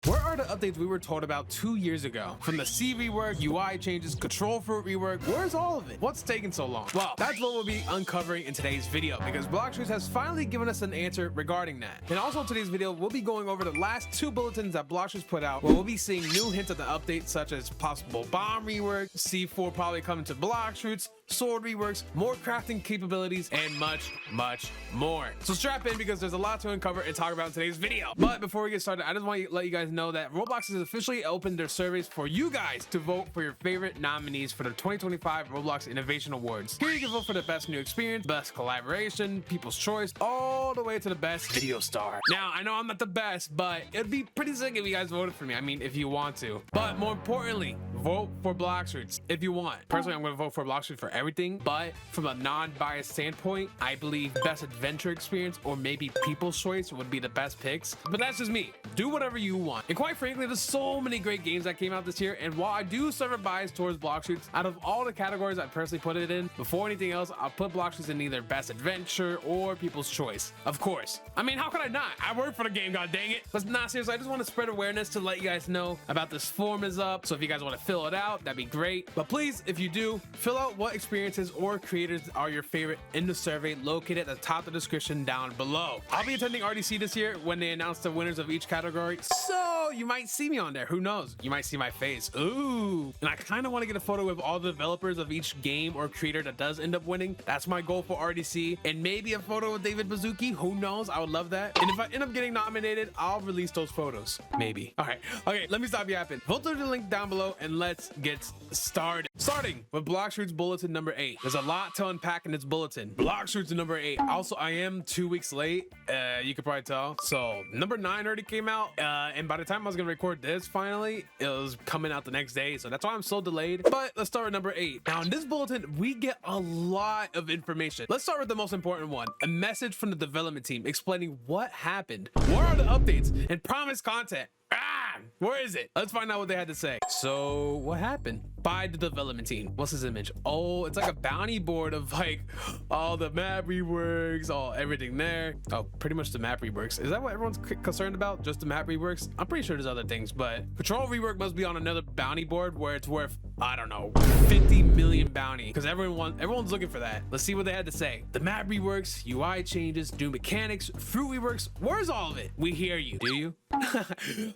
Where are the updates we were told about 2 years ago? From the C rework, UI changes, control fruit rework, where's all of it? What's taking so long? Well, that's what we'll be uncovering in today's video, because Blox has finally given us an answer regarding that. And also today's video, we'll be going over the last 2 bulletins that Blox put out, where we'll be seeing new hints of the updates, such as possible bomb rework, C4 probably coming to Blox, sword reworks, more crafting capabilities, and much more. So strap in, because there's a lot to uncover and talk about in today's video. But before we get started, I just want to let you guys know that Roblox has officially opened their surveys for you guys to vote for your favorite nominees for the 2025 Roblox Innovation Awards. Here you can vote for the best new experience, best collaboration, people's choice, all the way to the best video star. Now, I know I'm not the best, but it'd be pretty sick if you guys voted for me. I mean, if you want to. But more importantly, vote for Blox if you want. Personally, I'm going to vote for Blox for everything, but from a non-biased standpoint, I believe best adventure experience or maybe people's choice would be the best picks. But that's just me. Do whatever you want. And quite frankly, there's so many great games that came out this year, and while I do serve a bias towards Blox, out of all the categories I personally put it in, before anything else, I'll put Blox in either best adventure or people's choice. Of course. I mean, how could I not? I work for the game, god dang it. But not seriously, I just want to spread awareness to let you guys know about this form is up. So if you guys want to fill it out, that'd be great. But please, if you do, fill out what experiences or creators are your favorite in the survey, located at the top of the description down below. I'll be attending RDC this year when they announce the winners of each category, so you might see me on there. Who knows? You might see my face. Ooh. And I kind of want to get a photo with all the developers of each game or creator that does end up winning. That's my goal for RDC, and maybe a photo with David Bazuki. Who knows? I would love that. And if I end up getting nominated, I'll release those photos. Maybe. All right. Okay, let me stop yapping. Vote through the link down below and let's get started. Starting with Blox bulletin number 8. There's a lot to unpack in this bulletin. Blox number 8. Also, I am 2 weeks late. You could probably tell. So number 9 already came out, and by the time I was gonna record this, finally, it was coming out the next day. So that's why I'm so delayed. But let's start with number 8. Now in this bulletin, we get a lot of information. Let's start with the most important one: a message from the development team explaining what happened, what are the updates, and promised content. Where is it? Let's find out what they had to say. So what happened? By the development team. What's this image? Oh, it's like a bounty board of like all the map reworks, all everything there. Oh, pretty much the map reworks. Is that what everyone's concerned about? Just the map reworks? I'm pretty sure there's other things, but control rework must be on another bounty board where it's worth, I don't know, 50 million bounty, because everyone's looking for that. Let's see what they had to say. The map reworks, UI changes, new mechanics, fruit reworks. Where's all of it? We hear you. Do you?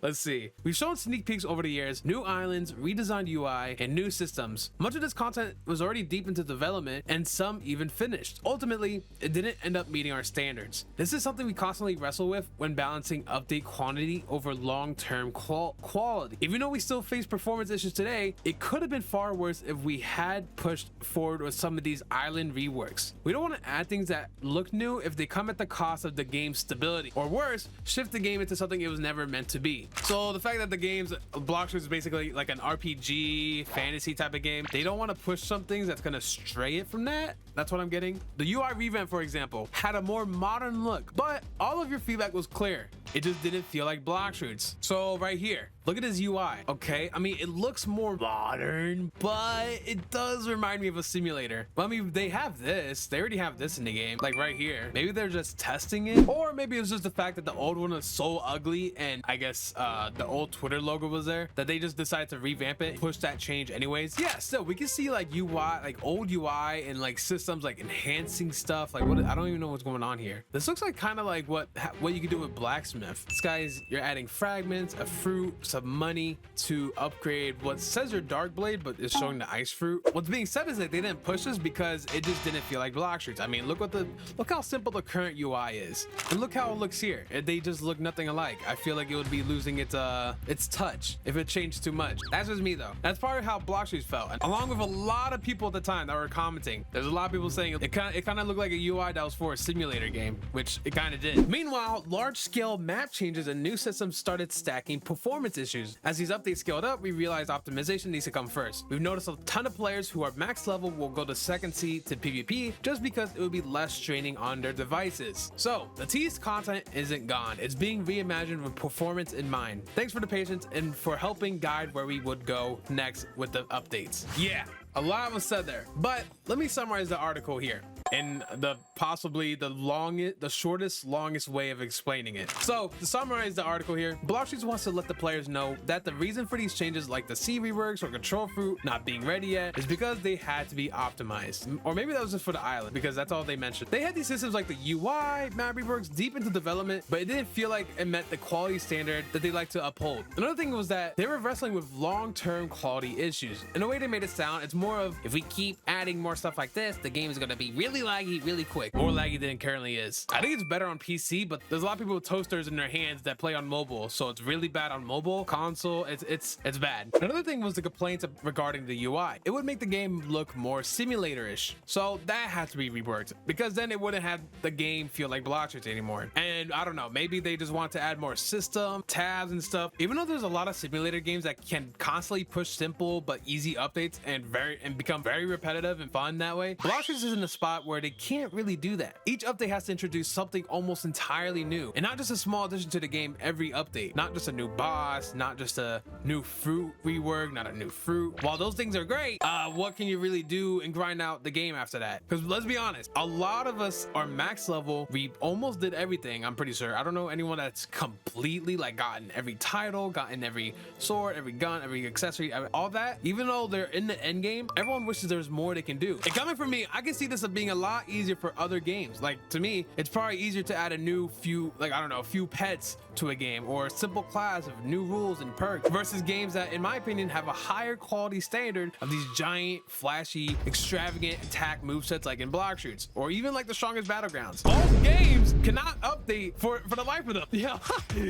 Let's see. We've shown sneak peeks over the years, new islands, redesigned UI, and new systems. Much of this content was already deep into development, and some even finished. Ultimately, it didn't end up meeting our standards. This is something we constantly wrestle with when balancing update quantity over long-term quality. Even though we still face performance issues today, it could have been far worse if we had pushed forward with some of these island reworks. We don't want to add things that look new if they come at the cost of the game's stability, or worse, shift the game into something it was never meant to be. So the fact that the game's Blox is basically like an RPG fantasy type of game, they don't want to push some things that's gonna stray it from that. That's what I'm getting. The UI revamp, for example, had a more modern look, but all of your feedback was clear. It just didn't feel like Blox. So right here, look at his UI. Okay, I mean, it looks more modern, but it does remind me of a simulator. Well, I mean, they have this. They already have this in the game, like right here. Maybe they're just testing it, or maybe it was just the fact that the old one was so ugly, and I guess the old Twitter logo was there, that they just decided to revamp it, push that change anyways. Yeah, still, we can see like UI, like old UI, and like systems like enhancing stuff. Like, what? I don't even know what's going on here. This looks like kind of like what you could do with Blacksmith. This guy's, you're adding fragments, a fruit, some money to upgrade what says your dark blade, but it's showing the ice fruit. What's being said is that they didn't push this because it just didn't feel like Blox. I mean, look how simple the current UI is, and look how it looks here. They just look nothing alike. I feel like it would be losing its touch if it changed too much. That's just me though. That's probably how Blox felt, and along with a lot of people at the time that were commenting. There's a lot of people saying it kind of looked like a UI that was for a simulator game, which it kind of did. Meanwhile, large-scale map changes and new systems started stacking performance issues. As these updates scaled up, we realized optimization needs to come first. We've noticed a ton of players who are max level will go to second seed to PvP just because it would be less straining on their devices. So the teased content isn't gone. It's being reimagined with performance in mind. Thanks for the patience and for helping guide where we would go next with the updates. Yeah, a lot was said there, but let me summarize the article here. in the possibly the shortest, longest way of explaining it. So to summarize the article here, Blox wants to let the players know that the reason for these changes, like the C reworks or control fruit not being ready yet, is because they had to be optimized. Or maybe that was just for the island, because that's all they mentioned. They had these systems like the UI, map reworks deep into development, but it didn't feel like it met the quality standard that they like to uphold. Another thing was that they were wrestling with long-term quality issues. In a way they made it sound, it's more of, if we keep adding more stuff like this, the game is going to be really laggy really quick, more laggy than it currently is. I think it's better on PC, but there's a lot of people with toasters in their hands that play on mobile, so it's really bad on mobile. Console, it's bad. Another thing was the complaints regarding the UI. It would make the game look more simulator-ish, so that had to be reworked, because then it wouldn't have the game feel like Blox anymore. And I don't know, maybe they just want to add more system tabs and stuff. Even though there's a lot of simulator games that can constantly push simple but easy updates and become very repetitive and fun that way, Blox is in a spot where they can't really do that. Each update has to introduce something almost entirely new, and not just a small addition to the game every update. Not just a new boss, not just a new fruit rework, not a new fruit. While those things are great, what can you really do and grind out the game after that? Because let's be honest, a lot of us are max level. We almost did everything, I'm pretty sure. I don't know anyone that's completely like gotten every title, gotten every sword, every gun, every accessory, all that. Even though they're in the end game, everyone wishes there's more they can do. And coming from me, I can see this as being a lot easier for other games. Like, to me, it's probably easier to add a new few, like, I don't know, a few pets to a game, or a simple class of new rules and perks, versus games that, in my opinion, have a higher quality standard of these giant, flashy, extravagant attack movesets like in Blox, or even like the Strongest Battlegrounds. All games cannot update for the life of them. Yeah.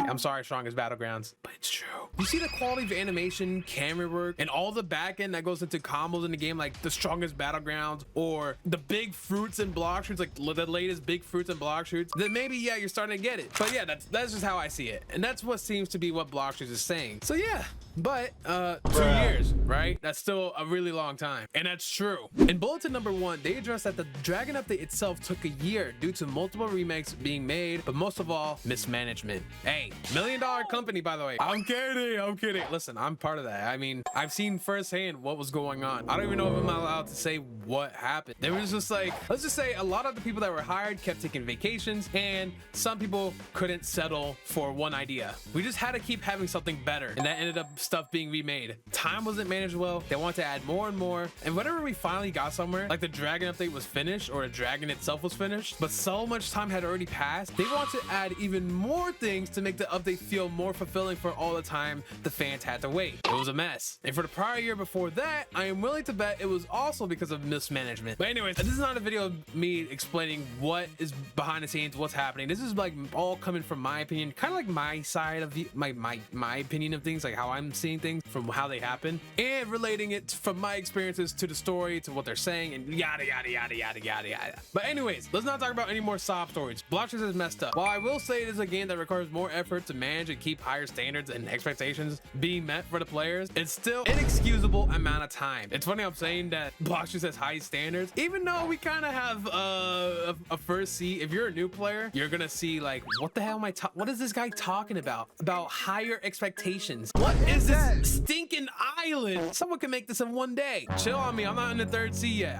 I'm sorry, Strongest Battlegrounds, but it's true. You see the quality of animation, camera work, and all the back end that goes into combos in the game, like the Strongest Battlegrounds, or the big fruits in Blox, like the latest big fruits in Blox, then maybe, yeah, you're starting to get it. But yeah, that's just how I see it. And that's what seems to be what Blox is saying. So yeah, but 2 years, right? That's still a really long time. And that's true. In bulletin number 1, they addressed that the Dragon update itself took a year due to multiple remakes being made, but most of all, mismanagement. Hey, $1 million company, by the way. I'm kidding. Listen, I'm part of that. I mean, I've seen firsthand what was going on. I don't even know if I'm allowed to say what happened. There was just like, let's just say a lot of the people that were hired kept taking vacations, and some people couldn't settle for one idea. We just had to keep having something better, and that ended up stuff being remade. Time wasn't managed well. They wanted to add more and more, and whenever we finally got somewhere, like the Dragon update was finished, or the Dragon itself was finished, but so much time had already passed, they want to add even more things to make the update feel more fulfilling for all the time the fans had to wait. It was a mess. And for the prior year before that, I am willing to bet it was also because of mismanagement. But anyways, this is not a video of me explaining what is behind the scenes, what's happening. This is like all coming from my opinion, kind of like my side of my opinion of things, like how I'm seeing things from how they happen, and relating it from my experiences to the story, to what they're saying, and yada yada yada yada yada yada. But anyways, let's not talk about any more sob stories. Blox is messed up. While I will say it is a game that requires more effort to manage and keep higher standards and expectations being met for the players, it's still an inexcusable amount of time. It's funny I'm saying that Blox has high standards, even though we kind of have a first see. If you're a new player, you're gonna see like, what the hell am I what is this guy talking about higher expectations? What is this stinking island? Someone can make this in one day. Chill on me. I'm not in the 3rd sea yet.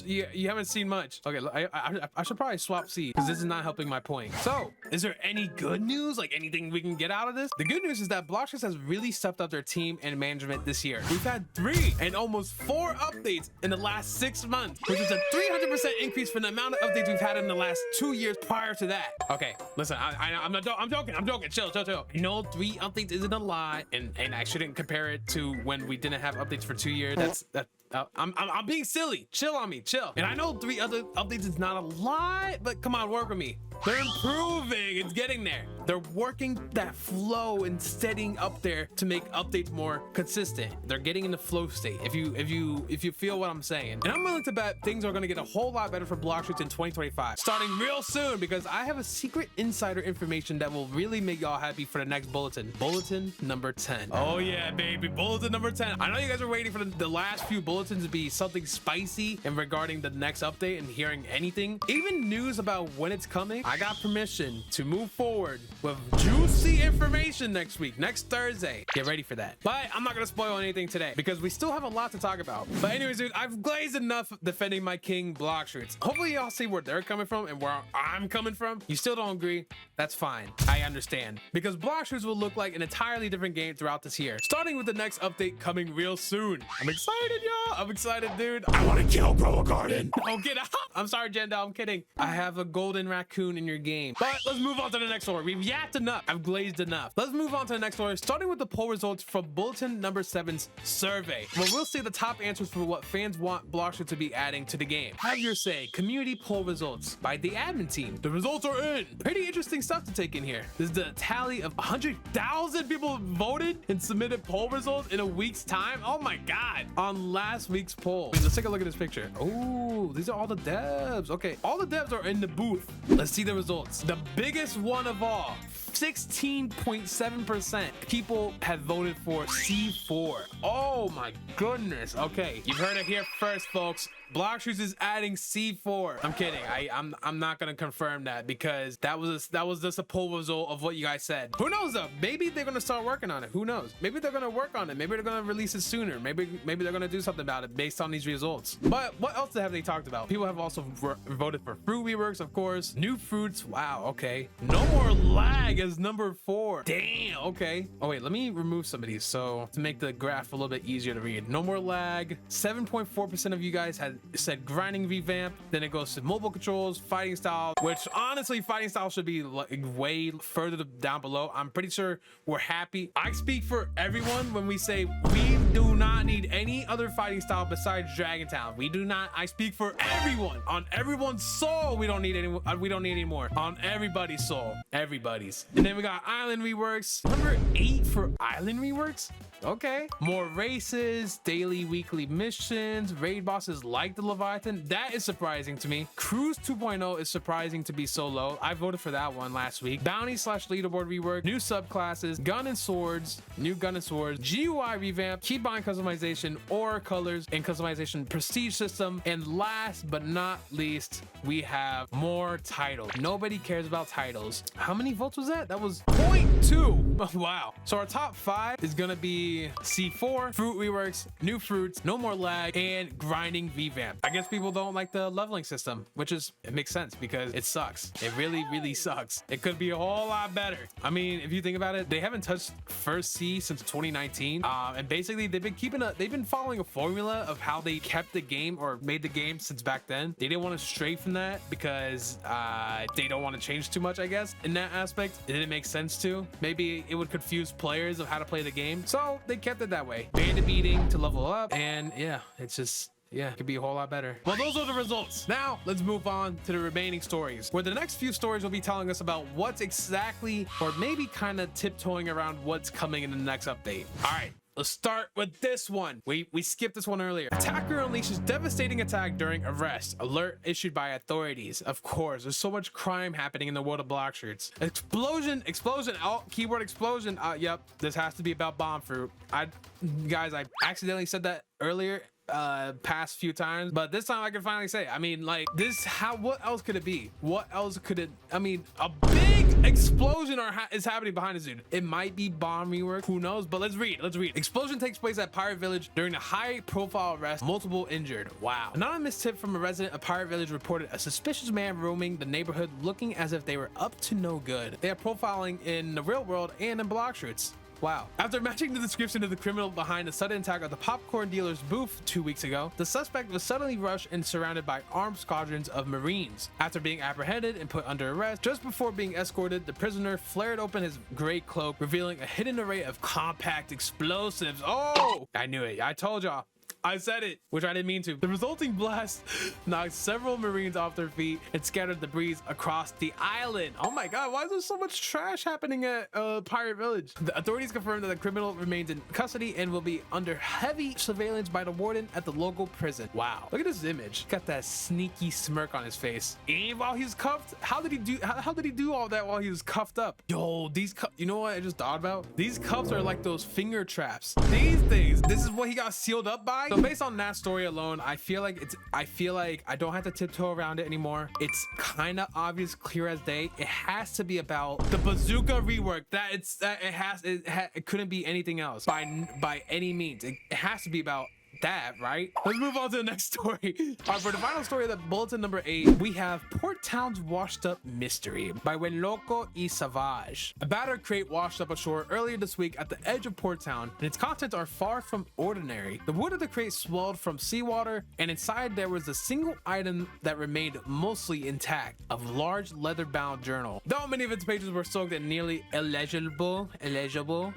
You haven't seen much. Okay, I should probably swap sea, because this is not helping my point. So is there any good news, like anything we can get out of this? The good news is that Blox has really stepped up their team and management this year. We've had 3 and almost 4 updates in the last 6 months, which is a 300% increase from the amount of updates we've had in the last 2 years prior to that. Okay, listen, I'm joking. Chill. I know 3 updates isn't a lot, and I shouldn't compare it to when we didn't have updates for 2 years. I'm being silly. Chill on me, chill. And I know 3 other updates is not a lot, but come on, work with me. They're improving. It's getting there. They're working that flow and steadying up there to make updates more consistent. They're getting in the flow state, if you feel what I'm saying. And I'm willing to bet things are going to get a whole lot better for Blox in 2025, starting real soon, because I have a secret insider information that will really make y'all happy for the next bulletin. Bulletin number 10. Oh yeah, baby. Bulletin number 10. I know you guys are waiting for the last few bulletins bulletin to be something spicy and regarding the next update and hearing anything, even news about when it's coming, I got permission to move forward with juicy information next week, next Thursday. Get ready for that. But I'm not gonna spoil anything today because we still have a lot to talk about. But anyways, dude, I've glazed enough defending my king Blox. Hopefully y'all see where they're coming from and where I'm coming from. You still don't agree? That's fine. I understand. Because Blox will look like an entirely different game throughout this year, starting with the next update coming real soon. I'm excited, y'all. I'm excited, dude. I want to kill Grow a Garden. Oh, get out. I'm sorry, Jendal. I'm kidding. I have a golden raccoon in your game. But let's move on to the next story. We've yapped enough. I've glazed enough. Let's move on to the next story, starting with the poll results from Bulletin number 7's survey, where we'll see the top answers for what fans want Blox to be adding to the game. Have your say. Community poll results by the admin team. The results are in. Pretty interesting stuff to take in here. This is the tally of 100,000 people voted and submitted poll results in a week's time. Oh my god. On last week's poll. Let's take a look at this picture. Oh, these are all the devs. Okay, all the devs are in the booth. Let's see the results. The biggest one of all, 16.7% people have voted for C4. Oh my goodness. Okay, you've heard it here first, folks. Blox is adding C4. I'm kidding. I'm not gonna confirm that because that was just a poll result of what you guys said. Who knows though? Maybe they're gonna start working on it. Who knows? Maybe they're gonna work on it. Maybe they're gonna release it sooner. Maybe they're gonna do something about it based on these results. But what else have they talked about? People have also voted for fruit reworks, of course. New fruits. Wow. Okay. No more lag as number 4. Damn. Okay. Oh wait, let me remove some of these so to make the graph a little bit easier to read. No more lag. 7.4% of you guys had said grinding revamp. Then it goes to mobile controls, fighting style, which honestly fighting style should be like way further down below. I'm pretty sure we're happy. I speak for everyone when we say we do not need any other fighting style besides Dragon Town. We do not. I speak for everyone. On everyone's soul, we don't need any more. On everybody's soul. Everybody's. And then we got island reworks. Number 8 for island reworks. Okay. More races, daily, weekly missions, raid bosses like the Leviathan. That is surprising to me. Cruise 2.0 is surprising to be so low. I voted for that one last week. Bounty / leaderboard rework, new subclasses, gun and swords, new gun and swords, GUI revamp, keybind customization, aura colors and customization, prestige system, and last but not least, we have more titles. Nobody cares about titles. How many votes was that? That was 0.2. Wow. So our top 5 is gonna be C4, fruit reworks, new fruits, no more lag, and grinding revamp. I guess people don't like the leveling system, which is, it makes sense because it sucks. It really sucks. It could be a whole lot better. I mean, if you think about it, they haven't touched first C since 2019. And basically they've been following a formula of how they kept the game or made the game since back then. They didn't want to stray from that because they don't want to change too much, I guess, in that aspect. It didn't make sense to. Maybe it would confuse players of how to play the game. So they kept it that way. Bandit beating to level up, and yeah, it's just, yeah, it could be a whole lot better. Well, those are the results. Now let's move on to the remaining stories, where the next few stories will be telling us about what's exactly, or maybe kind of tiptoeing around what's coming in the next update. All right. Let's start with this one. We skipped this one earlier. Attacker unleashes devastating attack during arrest. Alert issued by authorities. Of course, there's so much crime happening in the world of Blox. Explosion, oh, keyword explosion. Yep, this has to be about bomb fruit. Guys, I accidentally said that earlier past few times, but this time I can finally say, I mean, like this, what else could it be? What else could it, I mean, a big explosion is happening behind us, dude. It might be bomb rework, who knows, but let's read. Explosion takes place at Pirate Village during a high profile arrest, multiple injured. Wow. Anonymous tip from a resident of Pirate Village reported a suspicious man roaming the neighborhood looking as if they were up to no good. They are profiling in the real world and in Blox. Wow. After matching the description of the criminal behind the sudden attack at the popcorn dealer's booth 2 weeks ago, the suspect was suddenly rushed and surrounded by armed squadrons of Marines. After being apprehended and put under arrest, just before being escorted, the prisoner flared open his gray cloak, revealing a hidden array of compact explosives. Oh, I knew it. I told y'all. I said it, which I didn't mean to. The resulting blast knocked several Marines off their feet and scattered debris across the island. Oh my god, why is there so much trash happening at Pirate Village? The authorities confirmed that the criminal remains in custody and will be under heavy surveillance by the warden at the local prison. Wow, look at this image. Got that sneaky smirk on his face. And while he's cuffed, how did he do all that while he was cuffed up? Yo, these you know what I just thought about? These cuffs are like those finger traps. These things, this is what he got sealed up by. So based on that story alone, I feel like I don't have to tiptoe around it anymore. It's kind of obvious, clear as day. It has to be about the bazooka rework. It couldn't be anything else by any means. It has to be about that, right? Let's move on to the next story. All right, for the final story of the bulletin number 8, we have Port Town's Washed Up Mystery by Loco y Savage. A battered crate washed up ashore earlier this week at the edge of Port Town, and its contents are far from ordinary. The wood of the crate swelled from seawater, and inside there was a single item that remained mostly intact, a large leather-bound journal. Though many of its pages were soaked in nearly illegible,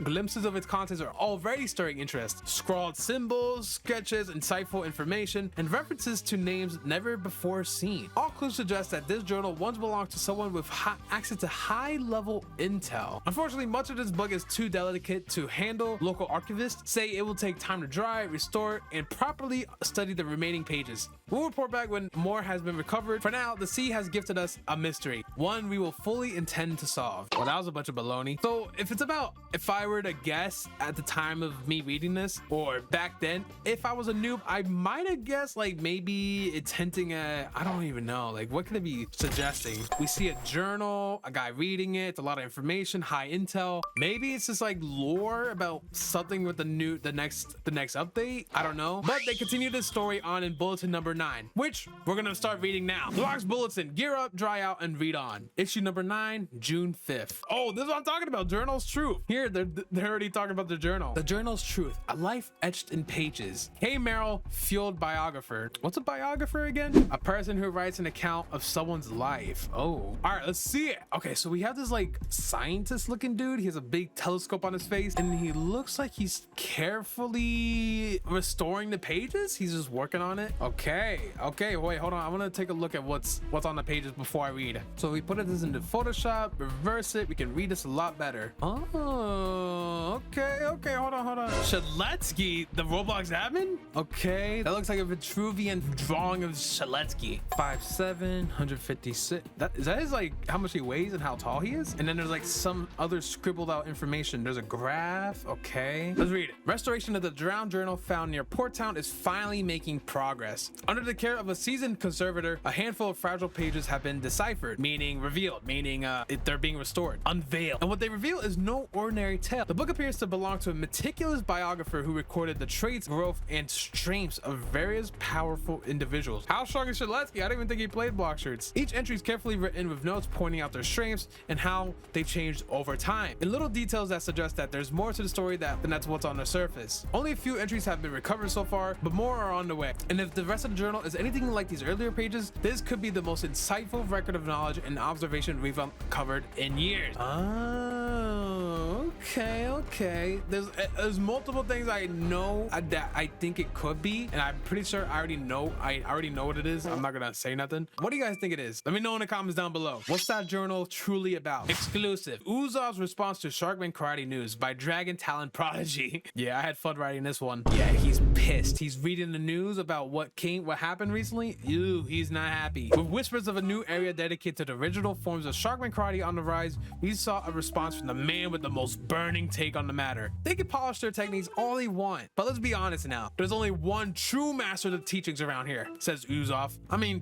glimpses of its contents are already stirring interest. Scrawled symbols, sketches, insightful information, and references to names never before seen. All clues suggest that this journal once belonged to someone with access to high-level intel. Unfortunately, much of this book is too delicate to handle. Local archivists say it will take time to dry, restore, and properly study the remaining pages. We'll report back when more has been recovered. For now, the sea has gifted us a mystery, one we will fully intend to solve. Well, that was a bunch of baloney. So if I were to guess at the time of me reading this, or back then, if I was a noob, I might have guessed like maybe it's hinting at, I don't even know, like what could it be suggesting? We see a journal, a guy reading it, it's a lot of information, high intel. Maybe it's just like lore about something with the next update. I don't know. But they continue this story on in bulletin number 9, which we're gonna start reading now. Blox bulletin: gear up, dry out, and read on. Issue number 9, June 5th. Oh, this is what I'm talking about. Journal's truth. Here, they're already talking about the journal. The journal's truth: a life etched in pages. Hey Meryl, fueled biographer. What's a biographer again? A person who writes an account of someone's life. Oh, all right, let's see it. Okay, so we have this like scientist looking dude. He has a big telescope on his face, and he looks like he's carefully restoring the pages. He's just working on it. Okay, wait, hold on. I want to take a look at what's on the pages before I read. So we put this into Photoshop, reverse it. We can read this a lot better. Oh, okay, hold on. Shaletsky, the Roblox admin? Okay, that looks like a Vitruvian drawing of Shaletsky. 5'7", 156. Is that his like how much he weighs and how tall he is? And then there's like some other scribbled out information. There's a graph. Okay, let's read it. Restoration of the drowned journal found near Port Town is finally making progress. Under the care of a seasoned conservator, a handful of fragile pages have been deciphered, meaning revealed, meaning they're being restored, unveiled. And what they reveal is no ordinary tale. The book appears to belong to a meticulous biographer who recorded the traits, growth, and strengths of various powerful individuals. How strong is Shaletsky? I don't even think he played Bloxers. Each entry is carefully written with notes pointing out their strengths and how they've changed over time, and little details that suggest that there's more to the story than that's what's on the surface. Only a few entries have been recovered so far, but more are on the way. And if the rest of the journal is anything like these earlier pages, this could be the most insightful record of knowledge and observation we've uncovered in years. Oh, okay. There's multiple things I know that I think it could be, and I'm pretty sure I already know what it is. I'm not gonna say nothing. What do you guys think it is? Let me know in the comments down below. What's that journal truly about? Exclusive: Uzoth's response to Sharkman Karate News by Dragon Talent Prodigy. Yeah, I had fun writing this one. Yeah, he's pissed. He's reading the news about what happened recently. Ew, he's not happy. With whispers of a new area dedicated to the original forms of Sharkman Karate on the rise, we saw a response from the man with the most burning take on the matter. They can polish their techniques all they want, but let's be honest now. There's only one true master of the teachings around here, says Uzoth. I mean,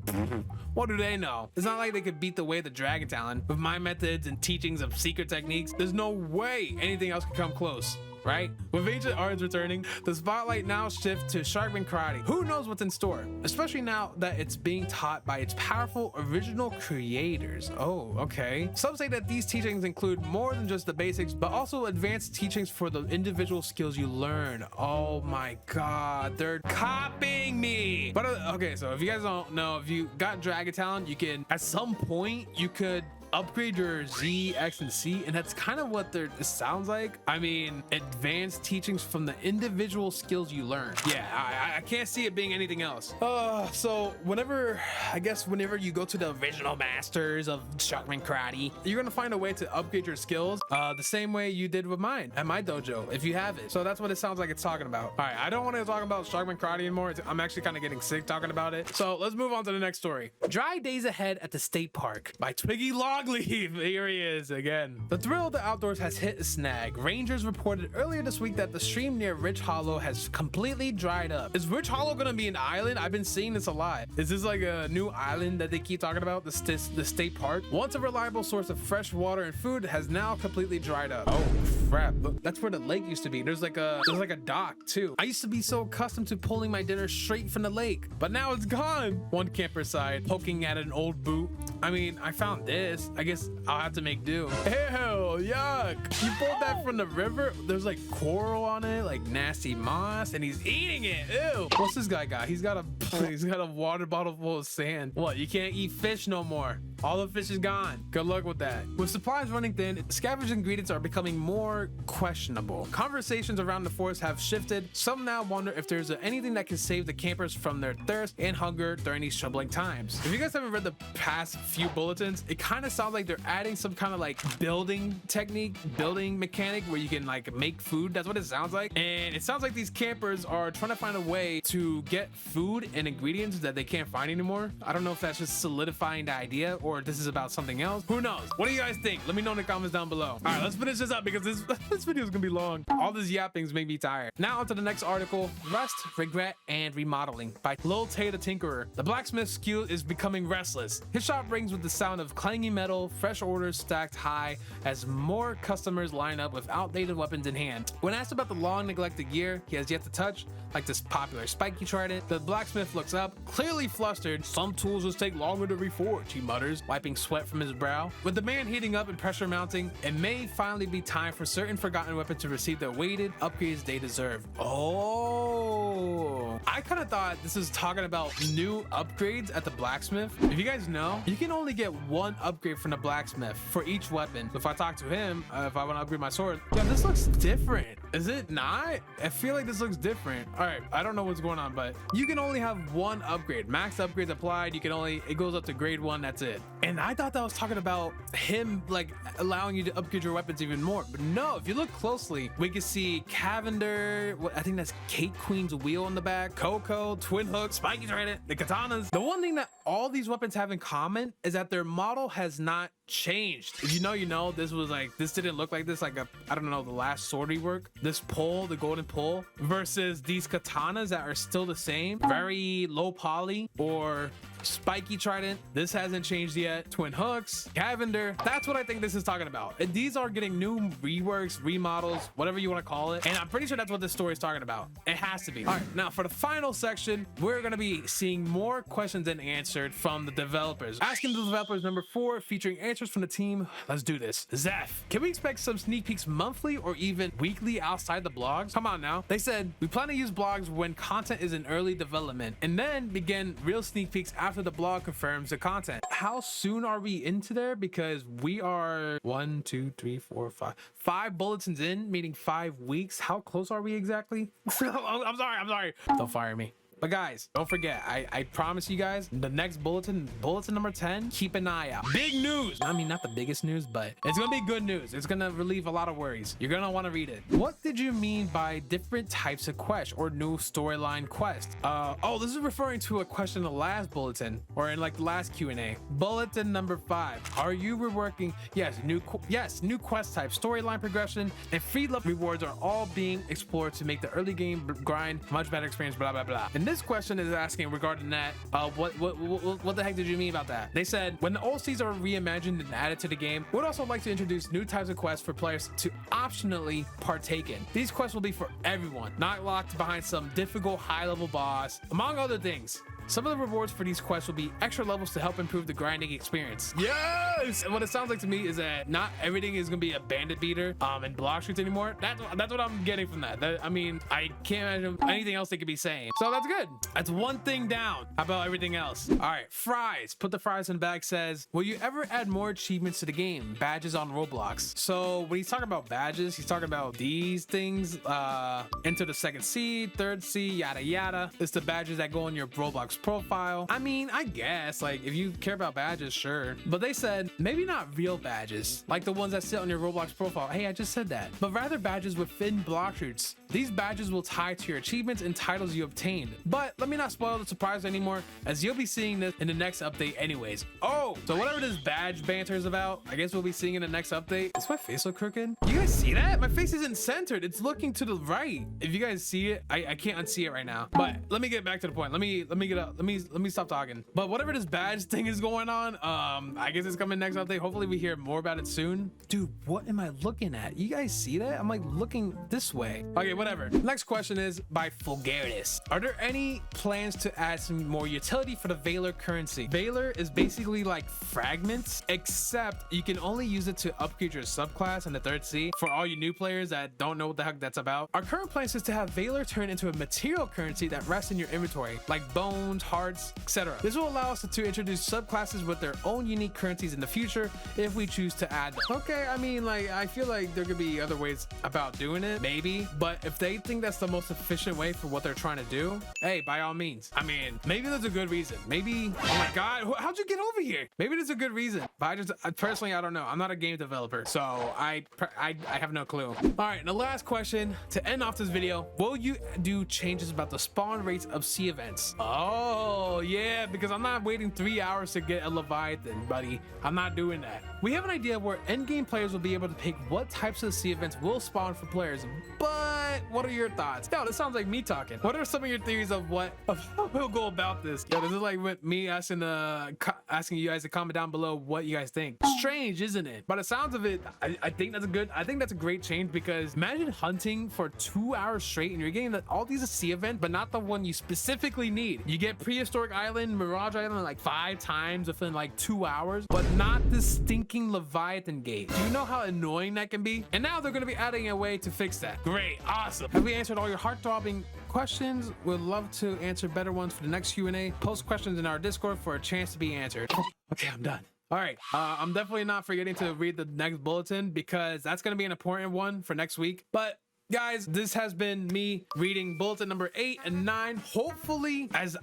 what do they know? It's not like they could beat the way of the Dragon Talent. With my methods and teachings of secret techniques, there's no way anything else can come close. Right? With ancient arts returning, the spotlight now shifts to Sharkman Karate. Who knows what's in store? Especially now that it's being taught by its powerful original creators. Oh, okay. Some say that these teachings include more than just the basics, but also advanced teachings for the individual skills you learn. Oh my god, they're copying me. But okay, so if you guys don't know, if you got Dragon Talent, you can, at some point, you could upgrade your Z, X, and C, and that's kind of what it sounds like. I mean, advanced teachings from the individual skills you learn. Yeah, I can't see it being anything else. So whenever you go to the original masters of Sharkman Karate, you're gonna find a way to upgrade your skills the same way you did with mine at my dojo, if you have it. So that's what it sounds like it's talking about. All right, I don't want to talk about Sharkman Karate anymore. I'm actually kind of getting sick talking about it. So let's move on to the next story. Dry Days Ahead at the State Park by Twiggy Law Frogleaf, here he is again. The thrill of the outdoors has hit a snag. Rangers reported earlier this week that the stream near Rich Hollow has completely dried up. Is Rich Hollow gonna be an island? I've been seeing this a lot. Is this like a new island that they keep talking about? The state park? Once a reliable source of fresh water and food has now completely dried up. Oh crap. Look, that's where the lake used to be. There's like a dock too. I used to be so accustomed to pulling my dinner straight from the lake, but now it's gone. One camper sighed, poking at an old boot. I mean, I found this. I guess I'll have to make do. Ew, yuck. You pulled that from the river? There's like coral on it, like nasty moss, and he's eating it. Ew. What's this guy got? He's got a water bottle full of sand. What, you can't eat fish no more? All the fish is gone. Good luck with that. With supplies running thin, scavenged ingredients are becoming more questionable. Conversations around the forest have shifted. Some now wonder if there's anything that can save the campers from their thirst and hunger during these troubling times. If you guys haven't read the past few bulletins, it kind of sounds like they're adding some kind of like building technique, building mechanic where you can like make food. That's what it sounds like. And it sounds like these campers are trying to find a way to get food and ingredients that they can't find anymore. I don't know if that's just solidifying the idea or this is about something else. Who knows? What do you guys think? Let me know in the comments down below. All right, let's finish this up because this video is gonna be long. All these yappings make me tired. Now on to the next article. Rest, Regret, and Remodeling by Lil Tay the Tinkerer. The blacksmith skill is becoming restless. His shop rings with the sound of clanging metal, fresh orders stacked high as more customers line up with outdated weapons in hand. When asked about the long neglected gear he has yet to touch, like this popular spiky trident, the blacksmith looks up, clearly flustered. Some tools just take longer to reforge, he mutters, wiping sweat from his brow. With demand heating up and pressure mounting, it may finally be time for certain forgotten weapons to receive the weighted upgrades they deserve. Oh, I kind of thought this was talking about new upgrades at the blacksmith. If you guys know, you can only get one upgrade from the blacksmith for each weapon. If I talk to him, if I want to upgrade my sword, yeah, this looks different. Is it not? I feel like this looks different. All right, I don't know what's going on, but you can only have one upgrade. Max upgrades applied. You can only, it goes up to grade 1. That's it. And I thought that was talking about him like allowing you to upgrade your weapons even more. But no, if you look closely, we can see Cavender, I think that's Kate Queen's wheel on the back, Coco, Twin Hook, Spiky Trident, the katanas. The one thing that all these weapons have in common is that their model has not changed. If you know, you know, this was like, this didn't look like this, like a, I don't know, the last sword rework. This pole, the golden pole, versus these katanas that are still the same, very low poly, or Spiky Trident. This hasn't changed yet. Twin Hooks, Cavender. That's what I think this is talking about. And these are getting new reworks, remodels, whatever you want to call it. And I'm pretty sure that's what this story is talking about. It has to be. All right, now for the final section, we're going to be seeing more questions than answered from the developers. Asking the developers number 4, featuring answers from the team. Let's do this. Zeph, can we expect some sneak peeks monthly or even weekly outside the blogs? Come on now. They said, we plan to use blogs when content is in early development and then begin real sneak peeks after the blog confirms the content. How soon are we into there? Because we are 1, 2, 3, 4, 5 bulletins in, meaning 5 weeks. How close are we exactly? I'm sorry. Don't fire me. But guys, don't forget, I promise you guys, the next bulletin number 10, keep an eye out. Big news. I mean, not the biggest news, but it's gonna be good news. It's gonna relieve a lot of worries. You're gonna want to read it. What did you mean by different types of quest or new storyline quest? Oh, this is referring to a question in the last bulletin, or in like the last Q&A. Bulletin number 5. Are you reworking? Yes, new quest type, storyline progression, and free love rewards are all being explored to make the early game grind much better experience. Blah blah blah. And this question is asking regarding that, what the heck did you mean about that? They said, when the OCs are reimagined and added to the game, we'd also like to introduce new types of quests for players to optionally partake in. These quests will be for everyone, not locked behind some difficult high-level boss, among other things. Some of the rewards for these quests will be extra levels to help improve the grinding experience. Yes! And what it sounds like to me is that not everything is gonna be a bandit beater and block streets anymore. That's what I'm getting from that. I mean, I can't imagine anything else they could be saying. So that's good. That's one thing down. How about everything else? All right, fries. Put the fries in the bag says, will you ever add more achievements to the game? Badges on ROBLOX. So when he's talking about badges, he's talking about these things. Enter the second seed, third seed, yada yada. It's the badges that go in your ROBLOX profile. I mean, I guess, like, if you care about badges, sure. But they said, maybe not real badges, like the ones that sit on your Roblox profile. Hey, I just said that. But rather badges within Blox Fruits. These badges will tie to your achievements and titles you obtained. But let me not spoil the surprise anymore, as you'll be seeing this in the next update anyways. Oh, so whatever this badge banter is about, I guess we'll be seeing in the next update. Does my face look crooked? You guys see that? My face isn't centered. It's looking to the right. If you guys see it, I can't unsee it right now. But let me get back to the point. Let me get up. Let me stop talking. But whatever this badge thing is going on, I guess it's coming next update. Hopefully we hear more about it soon. Dude, what am I looking at? You guys see that? I'm like looking this way. Okay, whatever. Next question is by Fulgaris. Are there any plans to add some more utility for the Valor currency? Valor is basically like fragments, except you can only use it to upgrade your subclass in the 3rd C. For all you new players that don't know what the heck that's about, our current plan is to have Valor turn into a material currency that rests in your inventory, like bones, hearts, etc. This will allow us to introduce subclasses with their own unique currencies in the future if we choose to add them. Okay, I mean, like, I feel like there could be other ways about doing it, maybe, but if they think that's the most efficient way for what they're trying to do, hey, by all means. I mean, maybe there's a good reason. Maybe, oh my god, how'd you get over here? Maybe there's a good reason, but personally, I don't know. I'm not a game developer, so I have no clue. All right, and the last question to end off this video: will you do changes about the spawn rates of sea events? Oh yeah, because I'm not waiting 3 hours to get a Leviathan, buddy. I'm not doing that. We have an idea where endgame players will be able to pick what types of sea events will spawn for players, but what are your thoughts? Yo, this sounds like me talking. What are some of your theories of how we'll go about this? Yo, this is like with me asking you guys to comment down below what you guys think. Strange, isn't it? By the sounds of it, I think that's a great change, because imagine hunting for 2 hours straight and you're getting all these sea events, but not the one you specifically need. You get Prehistoric Island, Mirage Island like 5 times within like 2 hours, but not this stinking Leviathan gate. Do you know how annoying that can be? And now they're going to be adding a way to fix that. Great, awesome. Have we answered all your heart-throbbing questions? We'd love to answer better ones for the next Q&A. Post questions in our Discord for a chance to be answered. Okay, I'm done. All right, I'm definitely not forgetting to read the next bulletin, because that's going to be an important one for next week. But guys, this has been me reading bulletin number 8 and 9. Hopefully, as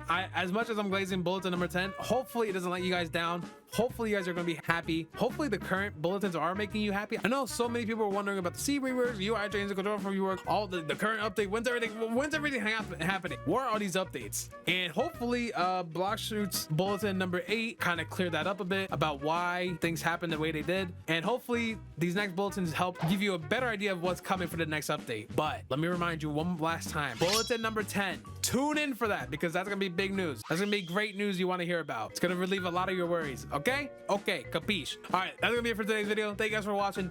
much as I'm glazing bulletin number 10, hopefully it doesn't let you guys down. Hopefully you guys are going to be happy. Hopefully the current bulletins are making you happy. I know so many people are wondering about the C reworks, UI changes, the control for rework, all the current update. When's everything happening? Where are all these updates? And hopefully Blox Fruits bulletin number 8 kind of cleared that up a bit about why things happened the way they did. And hopefully these next bulletins help give you a better idea of what's coming for the next update. But let me remind you one last time, bulletin number 10, tune in for that, because that's gonna be big news. That's gonna be great news you want to hear about. It's gonna relieve a lot of your worries. Okay, capiche. All right, that's gonna be it for today's video. Thank you guys for watching.